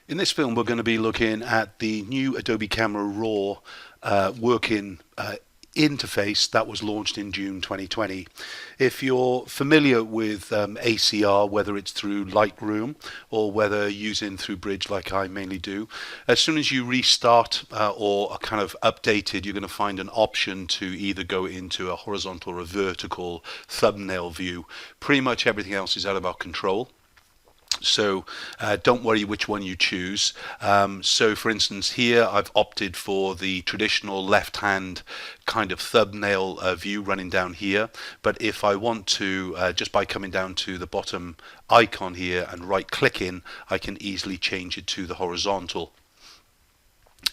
In this film, we're going to be looking at the new Adobe Camera Raw working interface that was launched in June 2020. If you're familiar with ACR, whether it's through Lightroom or whether using through Bridge like I mainly do, as soon as you restart or are kind of updated, you're going to find an option to either go into a horizontal or a vertical thumbnail view. Pretty much everything else is out of our control. So don't worry which one you choose. So for instance here I've opted for the traditional left hand kind of thumbnail view running down here, but if I want to just by coming down to the bottom icon here and right clicking, I can easily change it to the horizontal.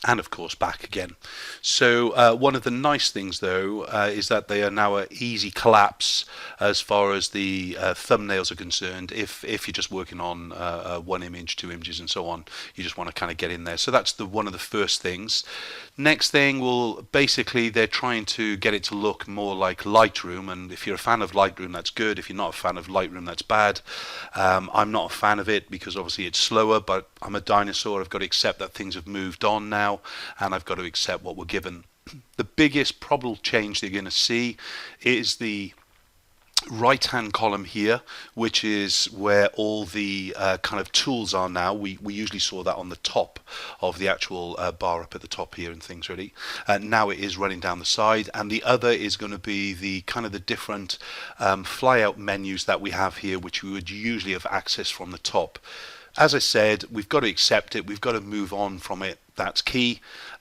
And of course back again. So one of the nice things though is that they are now an easy collapse as far as the thumbnails are concerned. If you're just working on one image, two images and so on, you just want to kind of get in there. So that's one of the first things. Next thing, will basically they're trying to get it to look more like Lightroom, and if you're a fan of Lightroom, that's good. If you're not a fan of Lightroom, that's bad. I'm not a fan of it because obviously it's slower, but I'm a dinosaur. I've got to accept that things have moved on now, and I've got to accept what we're given. The biggest probable change that you're going to see is the right hand column here, which is where all the kind of tools are now. We usually saw that on the top of the actual bar up at the top here and things really. Now it is running down the side, and the other is going to be the kind of the different fly out menus that we have here, which we would usually have access from the top. As I said, we've got to accept it, we've got to move on from it. That's key.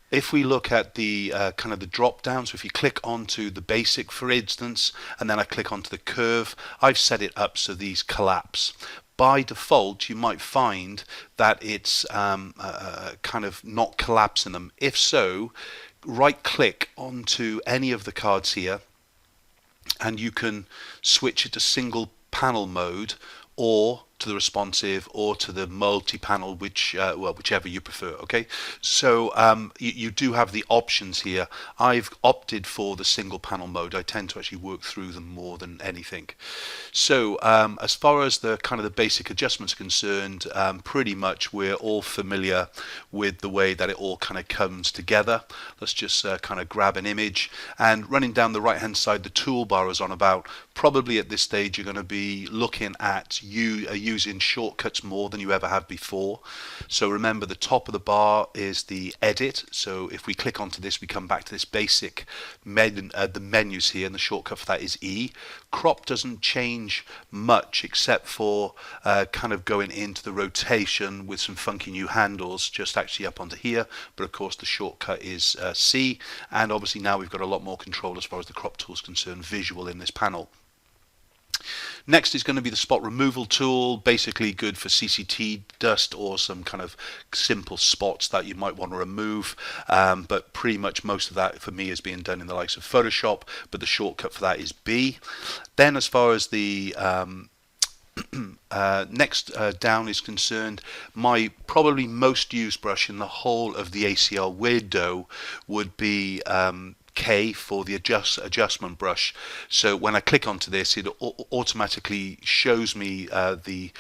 If we look at the kind of the drop down, so if you click onto the basic for instance, and then I click onto the curve, I've set it up so these collapse. By default you might find that it's kind of not collapsing them. If so, right click onto any of the cards here and you can switch it to single panel mode, or to the responsive, or to the multi-panel, whichever you prefer. Okay, so you do have the options here. I've opted for the single panel mode. I tend to actually work through them more than anything. So as far as the kind of the basic adjustments are concerned, pretty much we're all familiar with the way that it all kind of comes together. Let's just kind of grab an image, and running down the right hand side, the toolbar is on about. Probably at this stage you're going to be looking at using shortcuts more than you ever have before. So remember, the top of the bar is the edit. So if we click onto this, we come back to this basic the menus here, and the shortcut for that is E. Crop doesn't change much except for kind of going into the rotation with some funky new handles just actually up onto here, but of course the shortcut is C, and obviously now we've got a lot more control as far as the crop tool is concerned, visual in this panel. Next is going to be the spot removal tool, basically good for CCT dust or some kind of simple spots that you might want to remove, but pretty much most of that for me is being done in the likes of Photoshop, but the shortcut for that is B. Then as far as the next down is concerned, my probably most used brush in the whole of the ACR window would be K for the adjustment brush. So when I click onto this, it automatically shows me the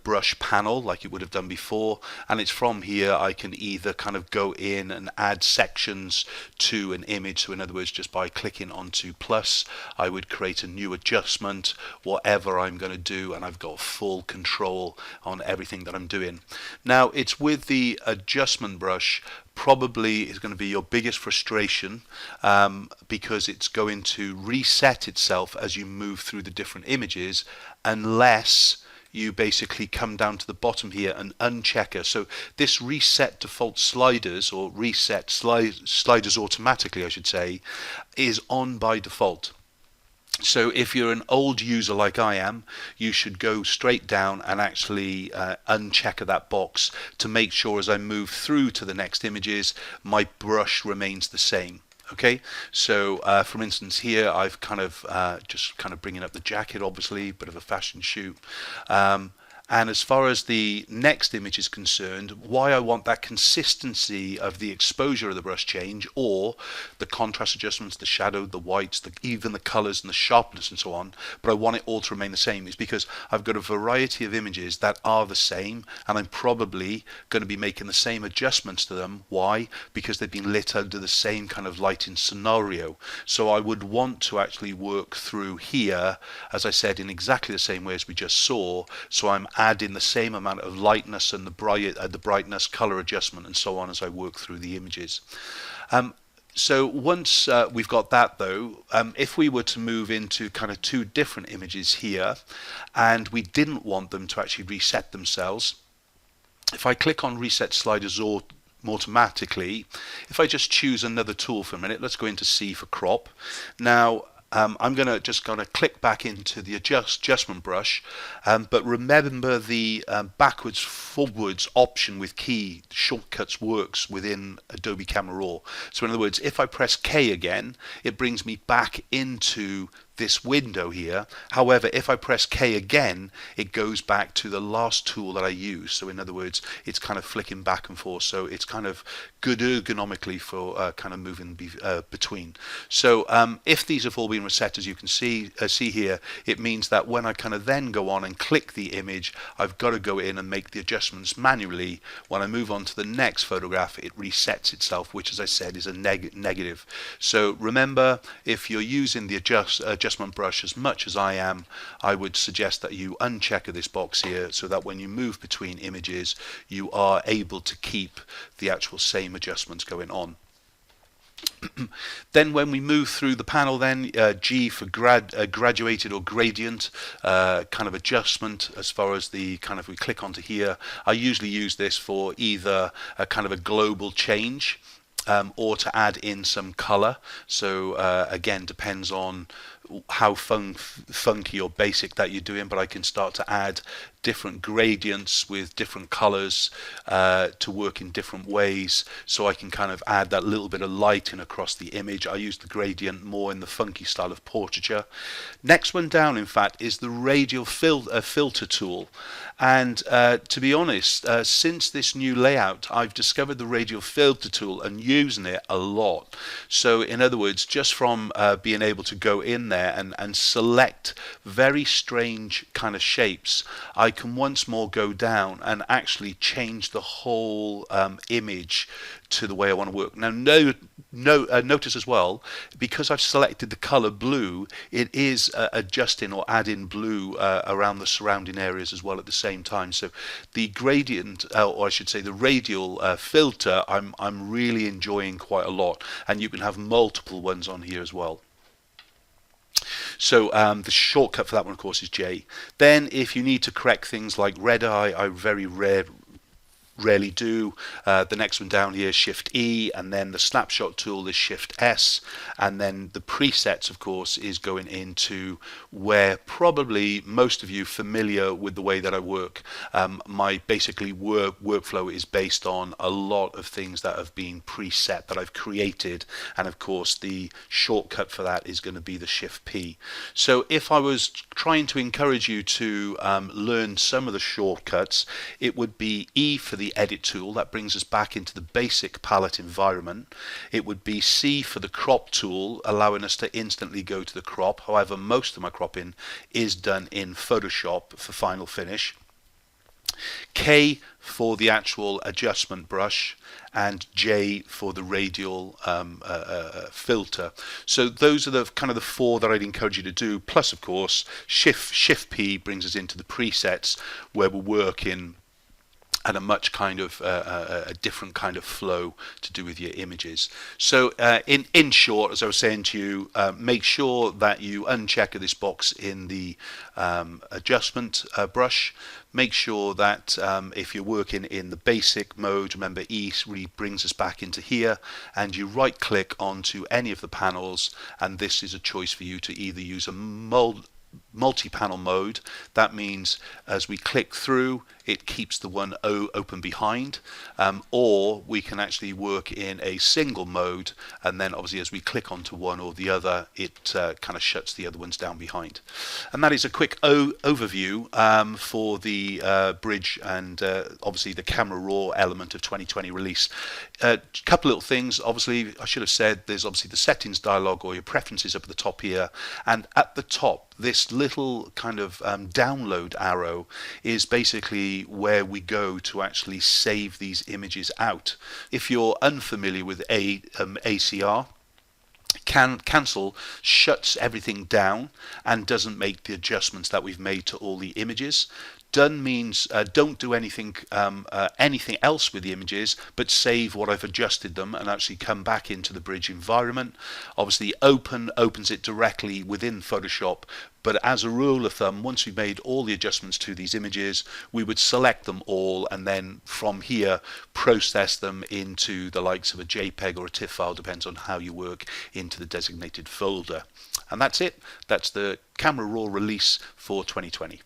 brush panel like it would have done before, and it's from here I can either kind of go in and add sections to an image. So in other words, just by clicking onto plus, I would create a new adjustment, whatever I'm going to do, and I've got full control on everything that I'm doing. Now it's with the adjustment brush probably is going to be your biggest frustration, because it's going to reset itself as you move through the different images, unless you basically come down to the bottom here and uncheck it. So this reset default sliders, or reset sliders automatically I should say, is on by default. So if you're an old user like I am, you should go straight down and actually uncheck that box to make sure as I move through to the next images, my brush remains the same. Okay, so for instance here I've kind of just kind of bringing up the jacket, obviously, bit of a fashion shoot. And as far as the next image is concerned, why I want that consistency of the exposure of the brush change, or the contrast adjustments, the shadow, the whites, even the colors and the sharpness and so on, but I want it all to remain the same, is because I've got a variety of images that are the same, and I'm probably going to be making the same adjustments to them. Why? Because they've been lit under the same kind of lighting scenario. So I would want to actually work through here, as I said, in exactly the same way as we just saw. So I'm adding the same amount of lightness and the brightness, color adjustment, and so on as I work through the images. So once we've got that though, if we were to move into kind of two different images here, and we didn't want them to actually reset themselves, if I click on Reset Sliders automatically, if I just choose another tool for a minute, let's go into C for crop. Now I'm just going to click back into the adjustment brush, but remember the backwards forwards option with key shortcuts works within Adobe Camera Raw. So in other words, if I press K again, it brings me back into this window here. However, if I press K again, it goes back to the last tool that I used. So in other words, it's kind of flicking back and forth. So it's kind of good ergonomically for kind of moving between. So if these have all been reset, as you can see here, it means that when I kind of then go on and click the image, I've got to go in and make the adjustments manually. When I move on to the next photograph, it resets itself, which, as I said, is a negative. So remember, if you're using the adjustment brush as much as I am, I would suggest that you uncheck this box here, so that when you move between images, you are able to keep the actual same adjustments going on. Then when we move through the panel, then G for graduated or gradient kind of adjustment. As far as the kind of, we click onto here, I usually use this for either a kind of a global change, or to add in some color. So again, depends on how funky or basic that you're doing, but I can start to add different gradients with different colors to work in different ways, so I can kind of add that little bit of light in across the image. I use the gradient more in the funky style of portraiture. Next one down, in fact, is the radial filter tool. And to be honest, since this new layout, I've discovered the radial filter tool and using it a lot. So in other words, just from being able to go in there and select very strange kind of shapes, I can once more go down and actually change the whole image to the way I want to work. Now notice as well, because I've selected the color blue, it is adjusting or adding blue around the surrounding areas as well at the same time. So the gradient, or I should say the radial filter, I'm really enjoying quite a lot, and you can have multiple ones on here as well. So the shortcut for that one, of course, is J. Then if you need to correct things like red eye, I very rarely do. The next one down here is Shift E, and then the snapshot tool is Shift S, and then the presets, of course, is going into where probably most of you familiar with the way that I work. My basically workflow is based on a lot of things that have been preset that I've created, and of course the shortcut for that is going to be the Shift P. So if I was trying to encourage you to learn some of the shortcuts, it would be E for the edit tool. That brings us back into the basic palette environment. It would be C for the crop tool, allowing us to instantly go to the crop. However, most of my cropping is done in Photoshop for final finish. K for the actual adjustment brush, and J for the radial filter. So those are the kind of the four that I'd encourage you to do. Plus, of course, Shift P brings us into the presets, where we're working and a much kind of a different kind of flow to do with your images. So in short, as I was saying to you, make sure that you uncheck this box in the adjustment brush. Make sure that if you're working in the basic mode, remember E really brings us back into here, and you right click onto any of the panels, and this is a choice for you to either use a multi-panel mode. That means as we click through, it keeps the one open behind, or we can actually work in a single mode, and then obviously as we click onto one or the other, it kind of shuts the other ones down behind. And that is a quick overview for the Bridge and obviously the Camera Raw element of 2020 release. A couple little things. Obviously, I should have said there's obviously the settings dialog or your preferences up at the top here, and at the top this little kind of download arrow is basically where we go to actually save these images out. If you're unfamiliar with ACR, cancel shuts everything down and doesn't make the adjustments that we've made to all the images. Done means don't do anything else with the images, but save what I've adjusted them and actually come back into the Bridge environment. Obviously, opens it directly within Photoshop, but as a rule of thumb, once we've made all the adjustments to these images, we would select them all and then from here process them into the likes of a JPEG or a TIFF file, depends on how you work, into the designated folder. And that's it. That's the Camera Raw release for 2020.